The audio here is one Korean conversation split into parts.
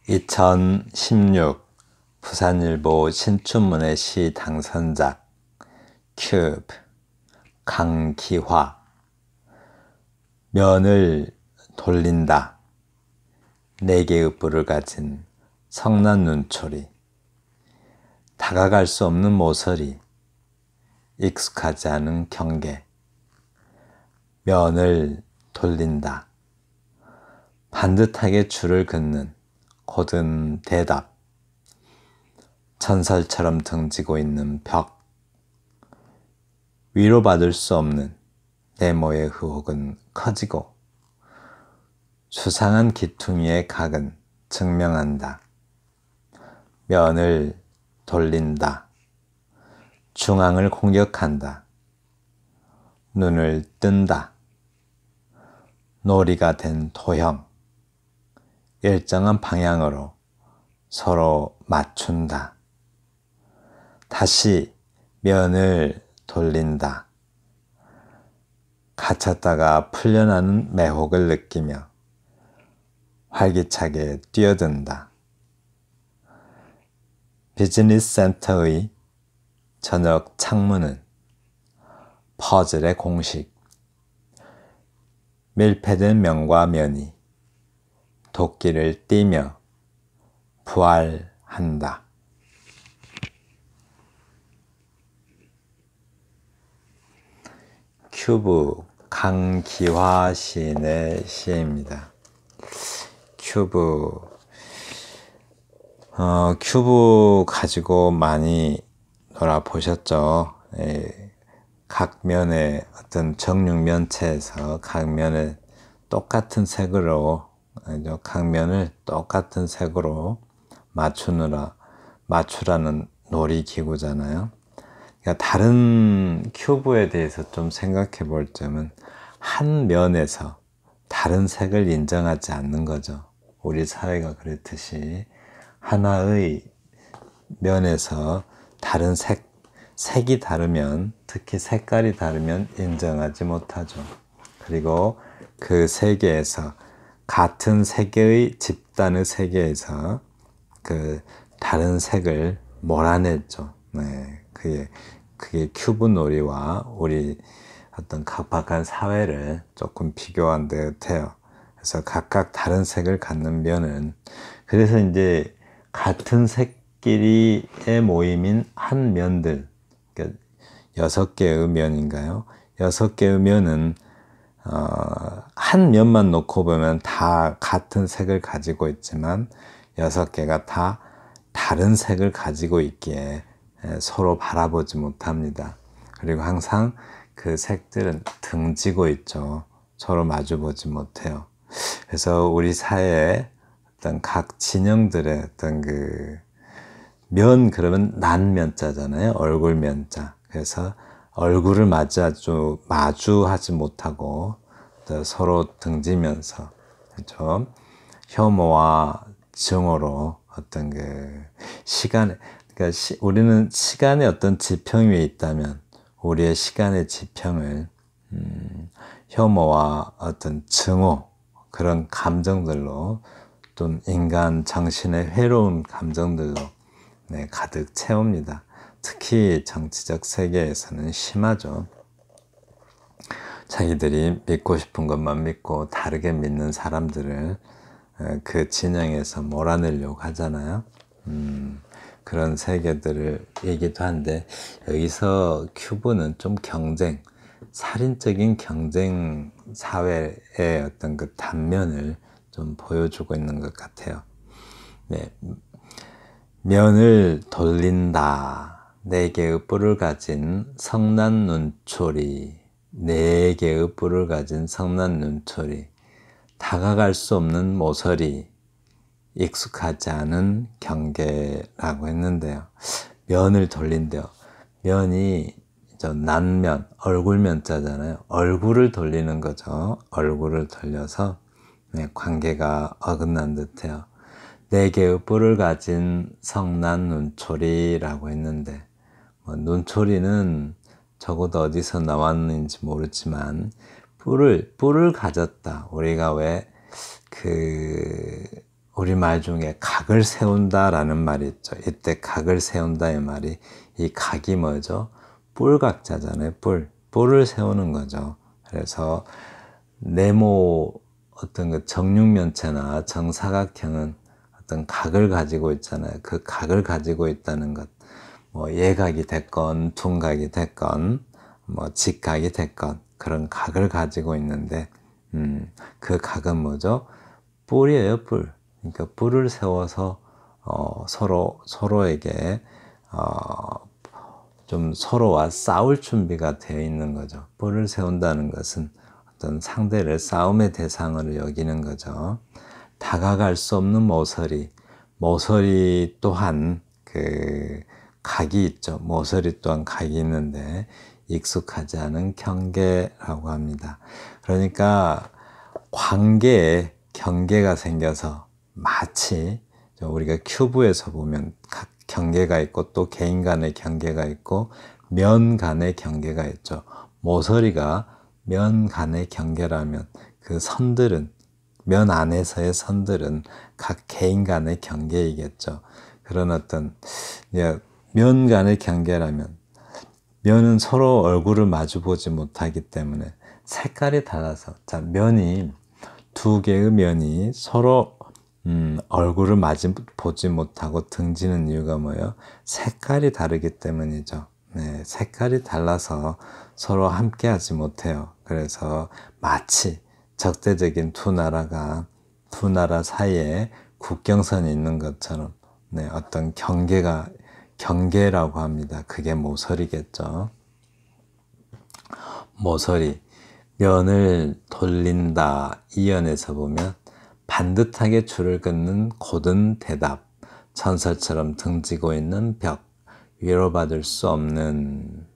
2016 부산일보 신춘문예 시 당선작 큐브 강기화. 면을 돌린다. 4개의 뿔을 가진 성난 눈초리. 다가갈 수 없는 모서리. 익숙하지 않은 경계. 면을 돌린다. 반듯하게 줄을 긋는 고든 대답. 전설처럼 등지고 있는 벽. 위로받을 수 없는 네모의 의혹은 커지고 수상한 기퉁이의 각은 증명한다. 면을 돌린다. 중앙을 공격한다. 눈을 뜬다. 놀이가 된 도형. 일정한 방향으로 서로 맞춘다. 다시 면을 돌린다. 갇혔다가 풀려나는 매혹을 느끼며 활기차게 뛰어든다. 비즈니스 센터의 저녁 창문은 퍼즐의 공식. 밀폐된 면과 면이 도끼를 띠며 부활한다. 큐브 강기화 시인의 시입니다. 큐브 가지고 많이 놀아보셨죠? 각 면의 어떤 정육면체에서 각 면을 똑같은 색으로, 각 면을 똑같은 색으로 맞추라는 놀이기구잖아요. 그러니까 다른 큐브에 대해서 좀 생각해 볼 점은 한 면에서 다른 색을 인정하지 않는 거죠. 우리 사회가 그렇듯이 하나의 면에서 다른 색이 다르면, 특히 색깔이 다르면 인정하지 못하죠. 그리고 그 세계에서, 같은 세계의 집단의 세계에서 그 다른 색을 몰아냈죠. 네, 그게 큐브 놀이와 우리 어떤 각박한 사회를 조금 비교한 듯 해요. 그래서 각각 다른 색을 갖는 면은, 그래서 이제 같은 색끼리의 모임인 한 면들, 그러니까 6개의 면인가요? 6개의 면은 한 면만 놓고 보면 다 같은 색을 가지고 있지만 6개가 다 다른 색을 가지고 있기에 서로 바라보지 못합니다. 그리고 항상 그 색들은 등지고 있죠. 서로 마주보지 못해요. 그래서 우리 사회의 어떤 각 진영들의 어떤 그러면 난면자잖아요. 얼굴 면자. 그래서 얼굴을 마주하지 못하고 서로 등지면서, 그렇죠? 혐오와 증오로 어떤 그러니까 우리는 시간의 어떤 지평 위에 있다면 우리의 시간의 지평을 혐오와 어떤 증오, 그런 감정들로, 또 인간 정신의 회로운 감정들로 가득 채웁니다. 특히 정치적 세계에서는 심하죠. 자기들이 믿고 싶은 것만 믿고 다르게 믿는 사람들을 그 진영에서 몰아내려고 하잖아요. 그런 세계들을 얘기도 한데, 여기서 큐브는 좀 살인적인 경쟁 사회의 어떤 그 단면을 좀 보여주고 있는 것 같아요. 네. 면을 돌린다. 4개의 뿔을 가진 성난 눈초리. 4개의 뿔을 가진 성난 눈초리. 다가갈 수 없는 모서리. 익숙하지 않은 경계라고 했는데요. 면을 돌린대요. 면이 난면, 얼굴면자잖아요. 얼굴을 돌리는 거죠. 얼굴을 돌려서 관계가 어긋난 듯해요. 4개의 뿔을 가진 성난 눈초리라고 했는데, 눈초리는 적어도 어디서 나왔는지 모르지만 뿔을 가졌다. 우리가 왜 우리말 중에 각을 세운다라는 말이 있죠. 이때 각을 세운다의 말이, 이 각이 뭐죠? 뿔각자잖아요. 뿔을 세우는 거죠. 그래서 네모 어떤 그 정육면체나 정사각형은 어떤 각을 가지고 있잖아요. 그 각을 가지고 있다는 것. 뭐 예각이 됐건 둔각이 됐건 뭐 직각이 됐건 그런 각을 가지고 있는데 그 각은 뭐죠? 뿔이에요, 뿔. 그러니까 뿔을 세워서 서로에게 좀 서로와 싸울 준비가 되어 있는 거죠. 뿔을 세운다는 것은 어떤 상대를 싸움의 대상으로 여기는 거죠. 다가갈 수 없는 모서리 또한 그 각이 있죠. 모서리 또한 각이 있는데 익숙하지 않은 경계라고 합니다. 그러니까 관계에 경계가 생겨서 마치 우리가 큐브에서 보면 각 경계가 있고 또 개인 간의 경계가 있고 면 간의 경계가 있죠. 모서리가 면 간의 경계라면 그 선들은, 면 안에서의 선들은 각 개인 간의 경계이겠죠. 그런 어떤 면 간의 경계라면 면은 서로 얼굴을 마주 보지 못하기 때문에 색깔이 달라서, 자, 면이 두 개의 면이 서로 얼굴을 마주 보지 못하고 등지는 이유가 뭐예요? 색깔이 다르기 때문이죠. 네, 색깔이 달라서 서로 함께 하지 못해요. 그래서 마치 적대적인 두 나라 사이에 국경선이 있는 것처럼 네, 어떤 경계라고 합니다. 그게 모서리겠죠. 모서리, 면을 돌린다 이연에서 보면 반듯하게 줄을 긋는 곧은 대답, 전설처럼 등지고 있는 벽, 위로받을 수 없는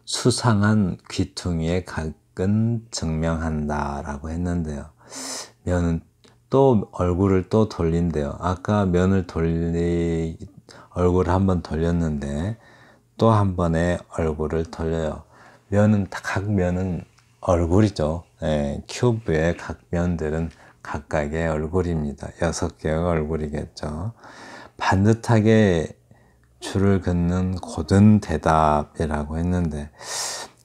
수상한 귀퉁이의 각은 증명한다 라고 했는데요. 면은 또 얼굴을 또 돌린대요. 아까 얼굴을 한번 돌렸는데 또 한 번에 얼굴을 돌려요. 각 면은 얼굴이죠. 네, 큐브의 각 면들은 각각의 얼굴입니다. 6개의 얼굴이겠죠. 반듯하게 줄을 긋는 곧은 대답이라고 했는데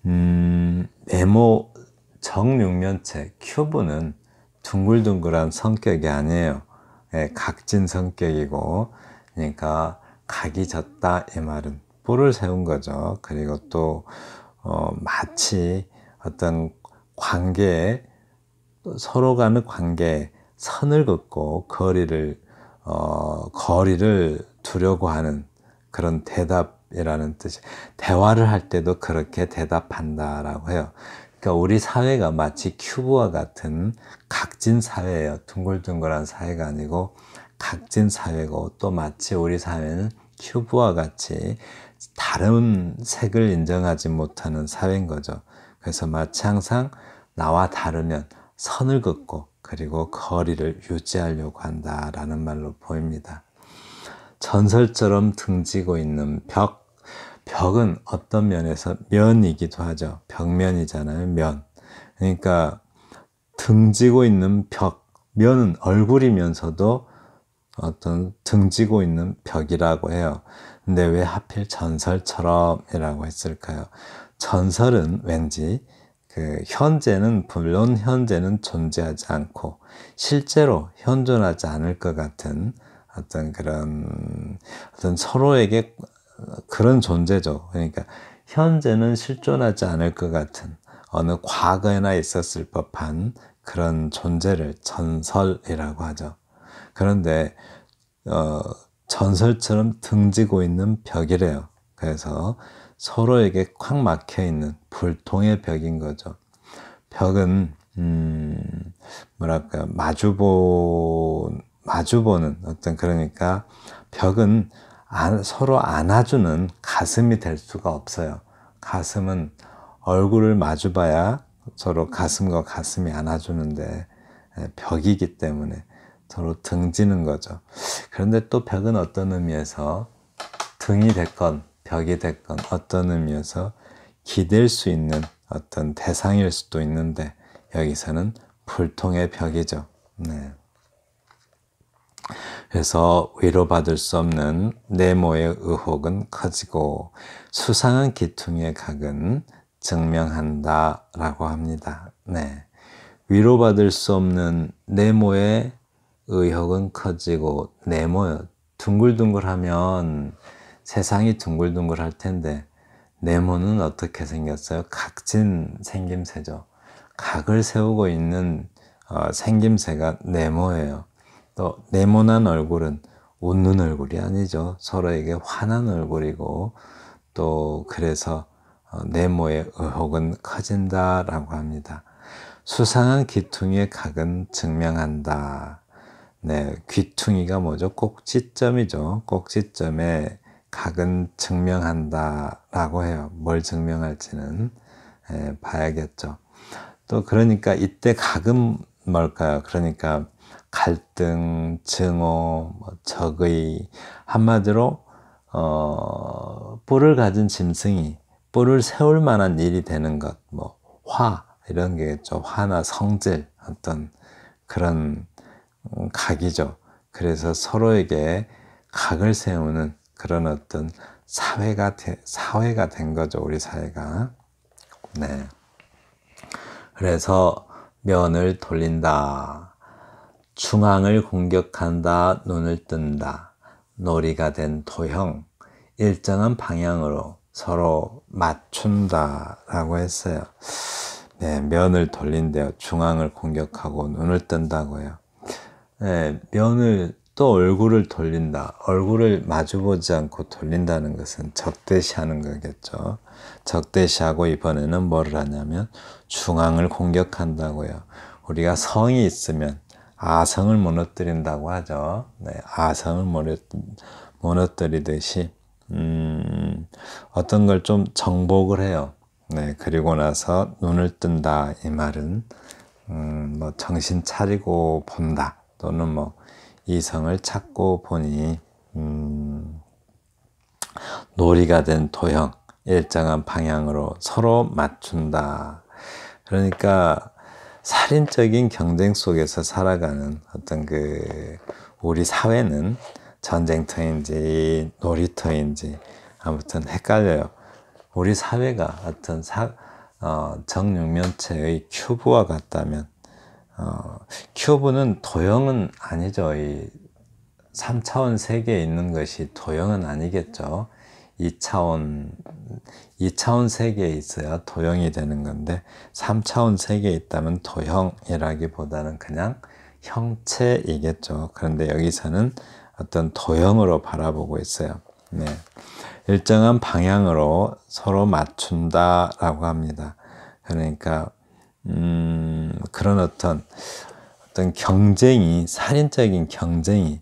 네모 정육면체 큐브는 둥글둥글한 성격이 아니에요. 네, 각진 성격이고, 그러니까 각이 졌다 이 말은 뿔을 세운 거죠. 그리고 또 마치 어떤 관계에, 서로 간의 관계에 선을 긋고 거리를 두려고 하는 그런 대답이라는 뜻이, 대화를 할 때도 그렇게 대답한다라고 해요. 그러니까 우리 사회가 마치 큐브와 같은 각진 사회예요. 둥글둥글한 사회가 아니고 각진 사회고, 또 마치 우리 사회는 큐브와 같이 다른 색을 인정하지 못하는 사회인 거죠. 그래서 마치 항상 나와 다르면 선을 긋고 그리고 거리를 유지하려고 한다라는 말로 보입니다. 전설처럼 등지고 있는 벽은 어떤 면에서 면이기도 하죠. 벽면이잖아요. 면. 그러니까 등지고 있는 면은 얼굴이면서도 어떤 등지고 있는 벽이라고 해요. 근데 왜 하필 전설처럼이라고 했을까요? 전설은 왠지 물론 현재는 존재하지 않고 실제로 현존하지 않을 것 같은 어떤 서로에게 그런 존재죠. 그러니까 현재는 실존하지 않을 것 같은 어느 과거에나 있었을 법한 그런 존재를 전설이라고 하죠. 그런데 전설처럼 등지고 있는 벽이래요. 그래서 서로에게 콱 막혀 있는 불통의 벽인 거죠. 벽은 뭐랄까 마주보는 어떤, 그러니까 벽은 서로 안아주는 가슴이 될 수가 없어요. 가슴은 얼굴을 마주봐야 서로 가슴과 가슴이 안아주는데 벽이기 때문에 서로 등지는 거죠. 그런데 또 벽은 어떤 의미에서 등이 됐건 벽이 됐건 어떤 의미에서 기댈 수 있는 어떤 대상일 수도 있는데, 여기서는 불통의 벽이죠. 네. 그래서 위로받을 수 없는 네모의 의혹은 커지고 수상한 기퉁의 각은 증명한다 라고 합니다. 네. 위로받을 수 없는 네모의 의혹은 커지고, 네모요. 둥글둥글하면 세상이 둥글둥글할 텐데 네모는 어떻게 생겼어요? 각진 생김새죠. 각을 세우고 있는 생김새가 네모예요. 또 네모난 얼굴은 웃는 얼굴이 아니죠. 서로에게 화난 얼굴이고, 또 그래서 네모의 의혹은 커진다라고 합니다. 수상한 귀퉁이의 각은 증명한다. 네, 귀퉁이가 뭐죠? 꼭지점이죠. 꼭지점에 각은 증명한다라고 해요. 뭘 증명할지는 봐야겠죠. 또 그러니까 이때 각은 뭘까요? 그러니까 갈등, 증오, 적의, 한마디로 뿔을 가진 짐승이 뿔을 세울 만한 일이 되는 것, 화 이런 게겠죠. 화나 성질, 어떤 그런 각이죠. 그래서 서로에게 각을 세우는 그런 어떤 사회가 된 거죠. 우리 사회가. 네. 그래서 면을 돌린다. 중앙을 공격한다. 눈을 뜬다. 놀이가 된 도형. 일정한 방향으로 서로 맞춘다 라고 했어요. 네, 면을 돌린대요. 중앙을 공격하고 눈을 뜬다고요. 네, 면을 또 얼굴을 돌린다. 얼굴을 마주보지 않고 돌린다는 것은 적대시하는 거겠죠. 적대시하고 이번에는 뭐를 하냐면 중앙을 공격한다고요. 우리가 성이 있으면 아성을 무너뜨린다고 하죠. 네, 아성을 무너뜨리듯이 어떤 걸 좀 정복을 해요. 네, 그리고 나서 눈을 뜬다. 이 말은 정신 차리고 본다. 또는 이성을 찾고 보니 놀이가 된 도형, 일정한 방향으로 서로 맞춘다. 그러니까 살인적인 경쟁 속에서 살아가는 어떤 우리 사회는 전쟁터인지 놀이터인지 아무튼 헷갈려요. 우리 사회가 어떤 정육면체의 큐브와 같다면 큐브는 도형은 아니죠. 이 3차원 세계에 있는 것이 도형은 아니겠죠. 2차원 세계에 있어야 도형이 되는 건데 3차원 세계에 있다면 도형이라기보다는 그냥 형체이겠죠. 그런데 여기서는 어떤 도형으로 바라보고 있어요. 네. 일정한 방향으로 서로 맞춘다라고 합니다. 그러니까 그런 어떤 경쟁이, 살인적인 경쟁이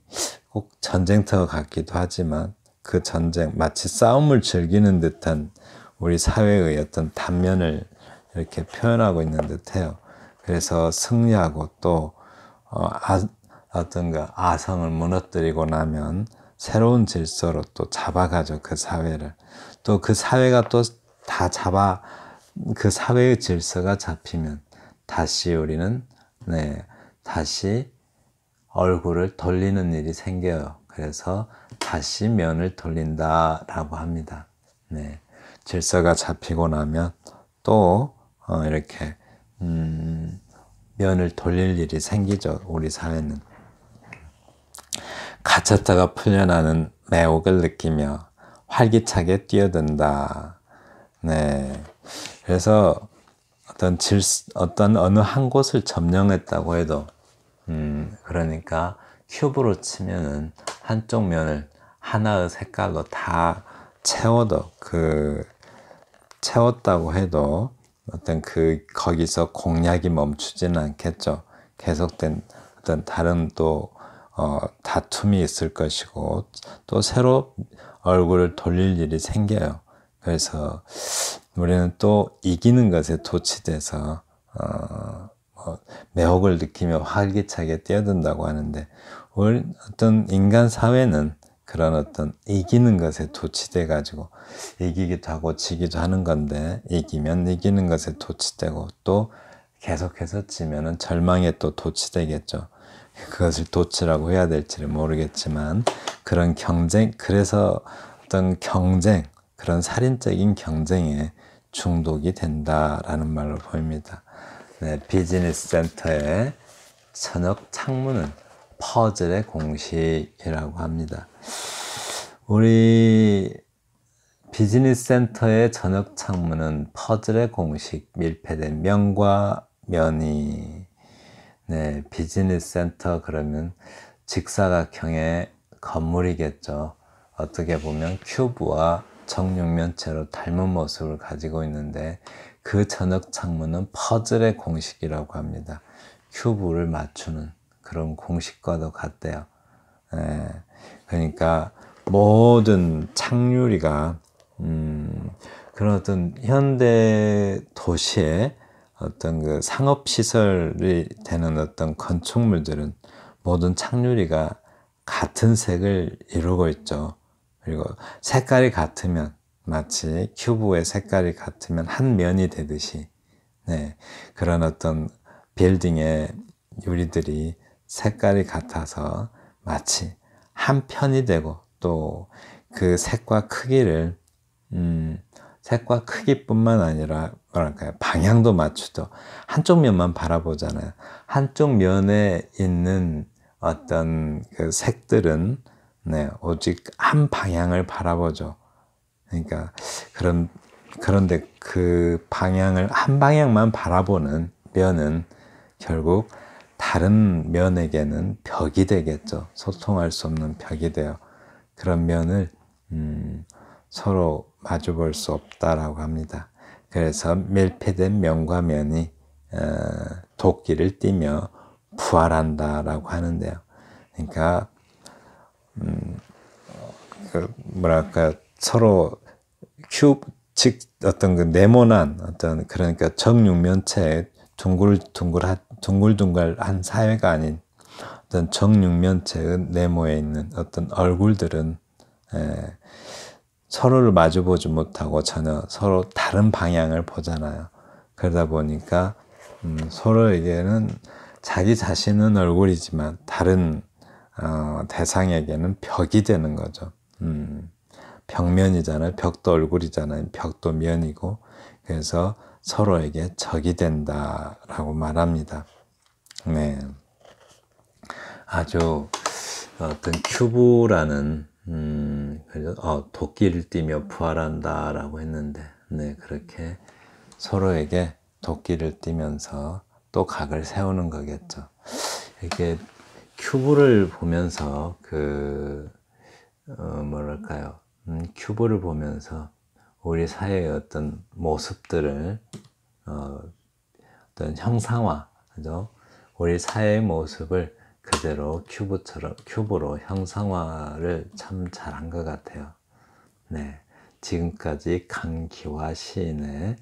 꼭 전쟁터 같기도 하지만 그 전쟁, 마치 싸움을 즐기는 듯한 우리 사회의 어떤 단면을 이렇게 표현하고 있는 듯해요. 그래서 승리하고 또 아성을 무너뜨리고 나면 새로운 질서로 또 잡아가죠. 그 사회를. 또 그 사회가 또 다 그 사회의 질서가 잡히면 다시 우리는 다시 얼굴을 돌리는 일이 생겨요. 그래서 다시 면을 돌린다라고 합니다. 네. 질서가 잡히고 나면 또 이렇게 면을 돌릴 일이 생기죠. 우리 사회는. 갇혔다가 풀려나는 매혹을 느끼며 활기차게 뛰어든다. 네. 그래서 어떤 어느 한 곳을 점령했다고 해도, 그러니까 큐브로 치면은 한쪽 면을 하나의 색깔로 다 채웠다고 해도 거기서 공략이 멈추지는 않겠죠. 계속된 어떤 다른 또 다툼이 있을 것이고 또 새로 얼굴을 돌릴 일이 생겨요. 그래서 우리는 또 이기는 것에 도취돼서 매혹을 느끼며 활기차게 뛰어든다고 하는데, 어떤 인간 사회는 그런 어떤 이기는 것에 도취돼 가지고 이기기도 하고 지기도 하는 건데, 이기면 이기는 것에 도취되고 또 계속해서 치면은 절망에 또 도취되겠죠. 그것을 도취라고 해야 될지는 모르겠지만 그런 경쟁, 그래서 어떤 경쟁, 그런 살인적인 경쟁에 중독이 된다라는 말로 보입니다. 네, 비즈니스 센터의 저녁 창문은 퍼즐의 공식이라고 합니다. 우리 비즈니스 센터의 저녁 창문은 퍼즐의 공식, 밀폐된 면과 면이. 네, 비즈니스 센터 그러면 직사각형의 건물이겠죠. 어떻게 보면 큐브와 정육면체로 닮은 모습을 가지고 있는데 그 저녁 창문은 퍼즐의 공식이라고 합니다. 큐브를 맞추는 그런 공식과도 같대요. 네, 그러니까 모든 창유리가 그런 어떤 현대 도시의 어떤 그 상업 시설이 되는 어떤 건축물들은 모든 창유리가 같은 색을 이루고 있죠. 그리고 색깔이 같으면 마치 큐브의 색깔이 같으면 한 면이 되듯이 네, 그런 어떤 빌딩의 유리들이 색깔이 같아서 마치 한 편이 되고 또 그 색과 크기를 색과 크기뿐만 아니라 뭐랄까요, 방향도 맞추죠. 한쪽 면만 바라보잖아요. 한쪽 면에 있는 어떤 그 색들은 네, 오직 한 방향을 바라보죠. 그러니까 그런데 그 방향을 한 방향만 바라보는 면은 결국 다른 면에게는 벽이 되겠죠. 소통할 수 없는 벽이 돼요. 그런 면을 서로 마주 볼 수 없다라고 합니다. 그래서 밀폐된 면과 면이 도끼를 띠며 부활한다라고 하는데요. 그러니까 뭐랄까 서로 즉 어떤 그 네모난 어떤 그러니까 정육면체의 둥글둥글한 사회가 아닌 어떤 정육면체의 네모에 있는 어떤 얼굴들은 서로를 마주보지 못하고 전혀 서로 다른 방향을 보잖아요. 그러다 보니까 서로에게는 자기 자신은 얼굴이지만 다른 대상에게는 벽이 되는 거죠. 벽면이잖아요. 벽도 얼굴이잖아요. 벽도 면이고 그래서 서로에게 적이 된다라고 말합니다. 네, 아주 어떤 큐브라는 도끼를 띠며 부활한다라고 했는데 네, 그렇게 서로에게 도끼를 띠면서 또 각을 세우는 거겠죠. 이렇게 큐브를 보면서 뭐랄까요? 큐브를 보면서 우리 사회의 어떤 모습들을 어떤 형상화, 그죠? 우리 사회의 모습을 그대로 큐브로 형상화를 참 잘한 것 같아요. 네, 지금까지 강기화 시인의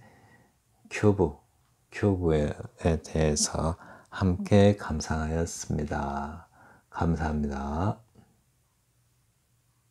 큐브에 대해서 함께 감상하였습니다. 감사합니다.